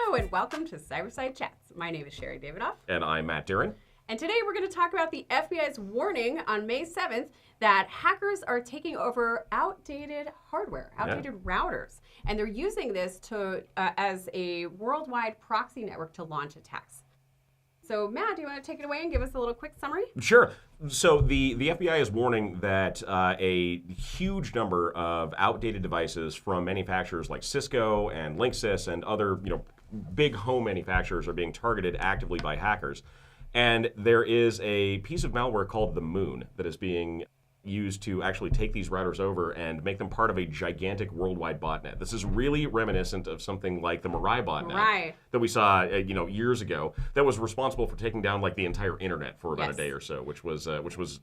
Hello and welcome to Cyberside Chats. My name is Sherry Davidoff. And I'm Matt Deeren. And today we're going to talk about the FBI's warning on May 7th that hackers are taking over outdated hardware, outdated routers. And they're using this to as a worldwide proxy network to launch attacks. So Matt, do you want to take it away and give us a little quick summary? Sure. So the FBI is warning that a huge number of outdated devices from manufacturers like Cisco and Linksys and other big home manufacturers are being targeted actively by hackers. And there is a piece of malware called TheMoon that is being used to actually take these routers over and make them part of a gigantic worldwide botnet. This is really reminiscent of something like the Mirai botnet that we saw years ago that was responsible for taking down like the entire internet for about a day or so, which was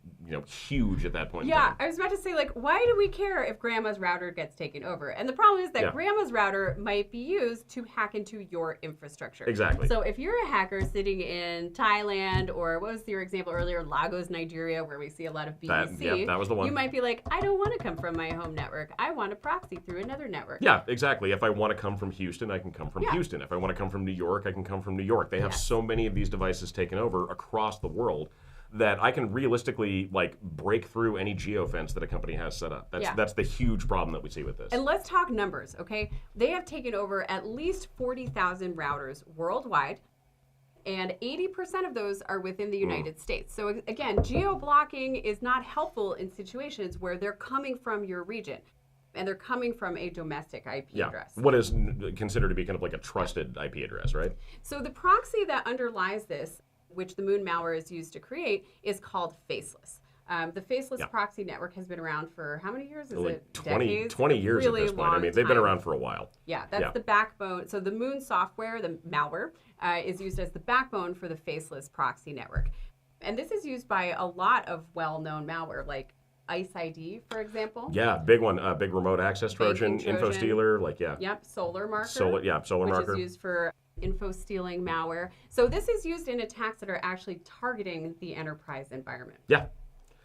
huge at that point in time. I was about to say, why do we care if grandma's router gets taken over? And the problem is that grandma's router might be used to hack into your infrastructure. Exactly. So if you're a hacker sitting in Thailand, or what was your example earlier, Lagos, Nigeria, where we see a lot of BBC, that was the one. You might be like, I don't want to come from my home network. I want to proxy through another network. Yeah, exactly. If I want to come from Houston, I can come from Houston. If I want to come from New York, I can come from New York. They have so many of these devices taken over across the world that I can realistically break through any geofence that a company has set up. That's the huge problem that we see with this. And let's talk numbers, okay? They have taken over at least 40,000 routers worldwide, and 80% of those are within the United States. So again, geo-blocking is not helpful in situations where they're coming from your region and they're coming from a domestic IP address. What is considered to be kind of like a trusted IP address, right? So the proxy that underlies this, which the TheMoon malware is used to create, is called Faceless. The Faceless proxy network has been around for how many years? Is it 20 years really at this point. I mean, they've been around for a while. Yeah, that's the backbone. So the TheMoon software, the malware, is used as the backbone for the Faceless proxy network. And this is used by a lot of well-known malware, like ICE ID, for example. Yeah, big one. Big remote access Trojan, info stealer, Yep, Solar Marker. Solar Marker. Which is used for info stealing malware. So this is used in attacks that are actually targeting the enterprise environment. Yeah.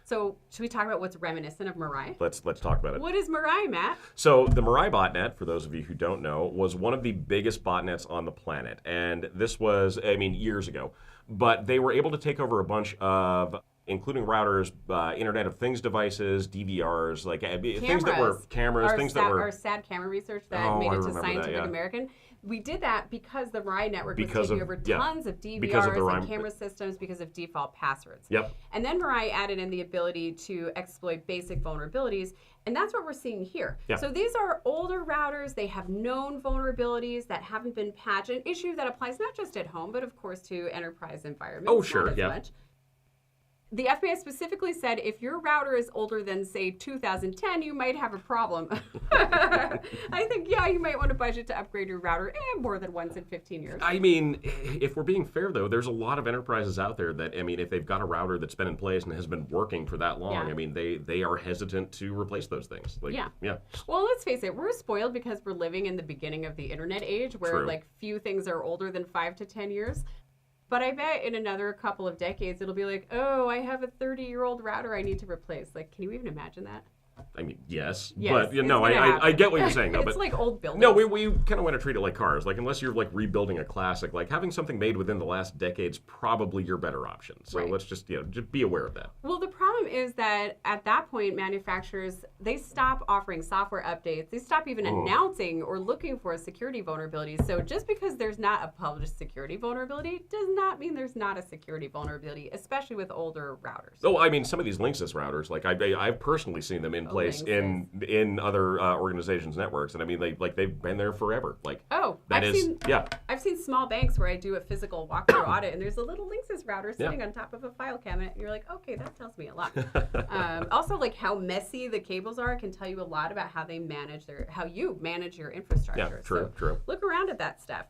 So should we talk about what's reminiscent of Mirai? Let's talk about it. What is Mirai, Matt? So the Mirai botnet, for those of you who don't know, was one of the biggest botnets on the planet. And this was, years ago. But they were able to take over a bunch of, including routers, Internet of Things devices, DVRs, things that were cameras, things that were... Our sad camera research that made it to Scientific American. We did that because the Mirai network was taking over tons of DVRs and camera systems because of default passwords. Yep. And then Mirai added in the ability to exploit basic vulnerabilities, and that's what we're seeing here. Yep. So these are older routers. They have known vulnerabilities that haven't been patched, an issue that applies not just at home, but of course to enterprise environments. Oh, sure, much. The FBI specifically said if your router is older than, say, 2010, you might have a problem. I think, you might want to budget to upgrade your router more than once in 15 years. I mean, if we're being fair, though, there's a lot of enterprises out there that, if they've got a router that's been in place and has been working for that long, they are hesitant to replace those things. Well, let's face it, we're spoiled because we're living in the beginning of the internet age where, few things are older than 5 to 10 years. But I bet in another couple of decades, it'll be like, oh, I have a 30-year-old router I need to replace. Can you even imagine that? I mean, yes, but I get what you're saying. It's like old buildings. No, we kind of want to treat it like cars. Unless you're rebuilding a classic, having something made within the last decade's probably your better option. So let's just be aware of that. Well, the problem is that at that point, manufacturers, they stop offering software updates. They stop even announcing or looking for security vulnerabilities. So just because there's not a published security vulnerability does not mean there's not a security vulnerability, especially with older routers. Oh, some of these Linksys routers, I've personally seen them in place in other organizations' networks, and they've been there forever. I've seen small banks where I do a physical walkthrough audit, and there's a little Linksys router sitting on top of a file cabinet, and you're like, okay, that tells me a lot. Also, how messy the cables are can tell you a lot about how you manage your infrastructure. Yeah, true. Look around at that stuff.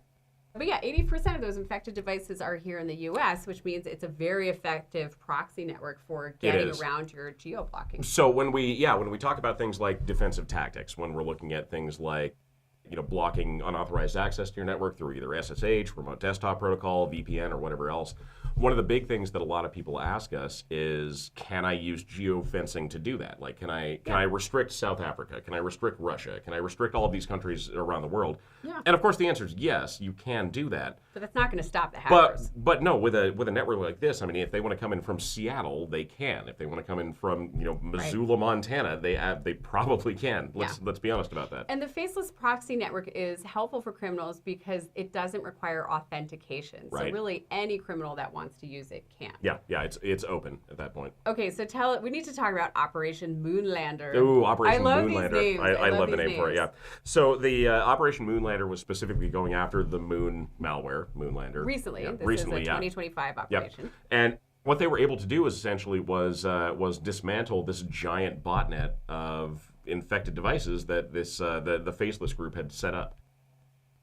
But 80% of those infected devices are here in the U.S., which means it's a very effective proxy network for getting around your geo-blocking. So when we talk about things like defensive tactics, when we're looking at things like blocking unauthorized access to your network through either SSH, remote desktop protocol, VPN, or whatever else, one of the big things that a lot of people ask us is, can I use geofencing to do that? Like, can I restrict South Africa? Can I restrict Russia? Can I restrict all of these countries around the world? Yeah. And of course, the answer is yes, you can do that. But that's not going to stop the hackers. But no, with a network like this, I mean, if they want to come in from Seattle, they can. If they want to come in from Missoula, Montana, they probably can. Let's be honest about that. And the Faceless proxy network is helpful for criminals because it doesn't require authentication. So really, any criminal that wants to use it can. Yeah, it's open at that point. Okay, so we need to talk about Operation Moonlander. Ooh, Operation Moonlander. These names. I love the name for it, yeah. So the Operation Moonlander was specifically going after the Moon malware, Moonlander. Recently. Yeah, This is a 2025 operation. Yep. And what they were able to do was dismantle this giant botnet of infected devices that the Faceless group had set up.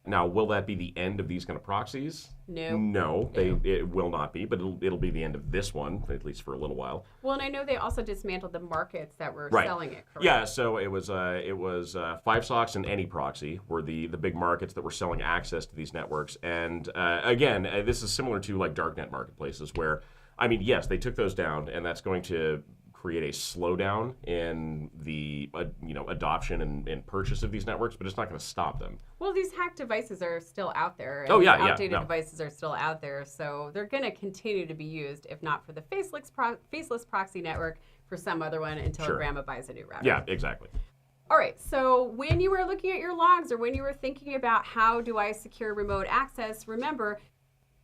Now, will that be the end of these kind of proxies? No, it will not be, but it'll be the end of this one, at least for a little while. Well, and I know they also dismantled the markets that were selling it, correct? Yeah, so it was 5-Sox and AnyProxy were the big markets that were selling access to these networks. And again, this is similar to like darknet marketplaces where, I mean, yes, they took those down, and that's going to create a slowdown in the adoption and purchase of these networks, but it's not going to stop them. Well, these hacked devices are still out there. And outdated devices are still out there, so they're going to continue to be used, if not for the Faceless proxy network, for some other one until Grandma buys a new router. Yeah, exactly. All right, so when you were looking at your logs or when you were thinking about how do I secure remote access, remember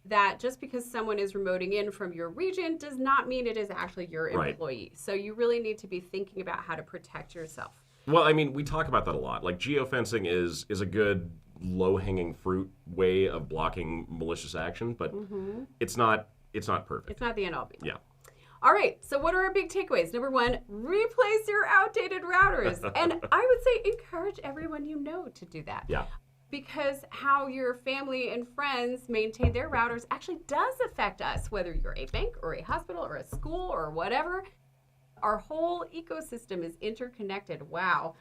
that just because someone is remoting in from your region does not mean it is actually your employee. So you really need to be thinking about how to protect yourself. Well, I mean, we talk about that a lot. Like, geofencing is a good low-hanging fruit way of blocking malicious action, but it's not perfect. It's not the end all be all. Yeah. All right, so what are our big takeaways? Number one, replace your outdated routers. And I would say encourage everyone you know to do that. Yeah. Because how your family and friends maintain their routers actually does affect us, whether you're a bank or a hospital or a school or whatever. Our whole ecosystem is interconnected. Wow.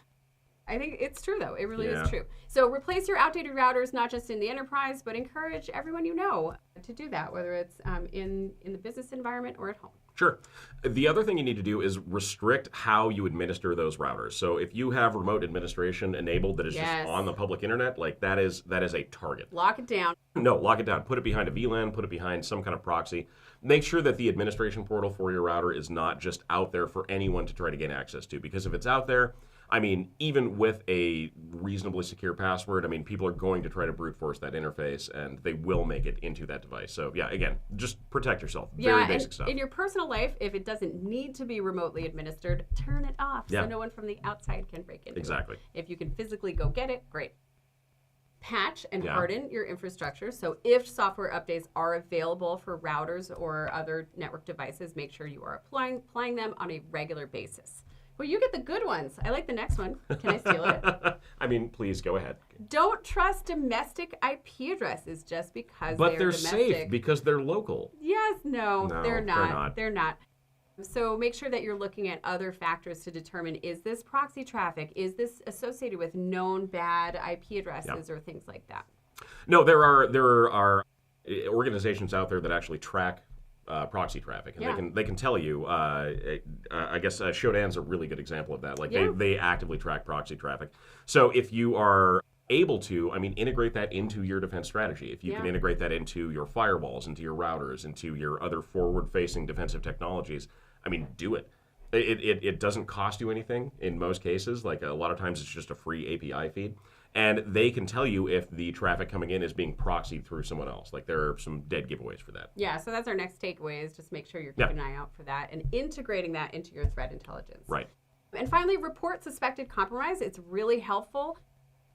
I think it's true, though. It really is true. So replace your outdated routers, not just in the enterprise, but encourage everyone you know to do that, whether it's in the business environment or at home. Sure. The other thing you need to do is restrict how you administer those routers. So if you have remote administration enabled that is just on the public internet, like that is a target. Lock it down. No, lock it down. Put it behind a VLAN, put it behind some kind of proxy. Make sure that the administration portal for your router is not just out there for anyone to try to gain access to. Because if it's out there, I mean, even with a reasonably secure password, I mean, people are going to try to brute force that interface, and they will make it into that device. So, yeah, again, just protect yourself. Very basic stuff. In your personal life, if it doesn't need to be remotely administered, turn it off so no one from the outside can break into it. If you can physically go get it, great. Patch and harden your infrastructure. So if software updates are available for routers or other network devices, make sure you are applying them on a regular basis. Well, you get the good ones. I like the next one. Can I steal it? I mean, please go ahead. Don't trust domestic IP addresses just because they're domestic. Safe because they're local. Yes, no, they're not. They're not. So make sure that you're looking at other factors to determine, is this proxy traffic? Is this associated with known bad IP addresses or things like that? No, there are organizations out there that actually track proxy traffic, and they can tell you. I guess Shodan's a really good example of that. Like they actively track proxy traffic. So if you are able to, I mean, integrate that into your defense strategy. If you can integrate that into your firewalls, into your routers, into your other forward-facing defensive technologies, I mean, do it. It doesn't cost you anything in most cases. Like a lot of times, it's just a free API feed. And they can tell you if the traffic coming in is being proxied through someone else. Like there are some dead giveaways for that. Yeah, so that's our next takeaway, is just make sure you're keeping an eye out for that and integrating that into your threat intelligence. Right. And finally, report suspected compromise. It's really helpful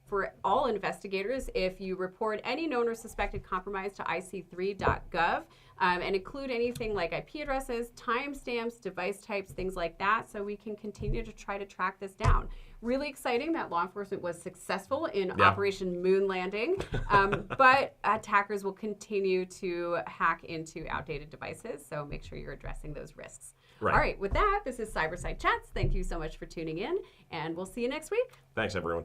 for all investigators if you report any known or suspected compromise to ic3.gov and include anything like IP addresses, timestamps, device types, things like that, so we can continue to try to track this down. Really exciting that law enforcement was successful in Operation Moon Landing, but attackers will continue to hack into outdated devices, so make sure you're addressing those risks. Right. All right, with that, this is Cyberside Chats. Thank you so much for tuning in, and we'll see you next week. Thanks, everyone.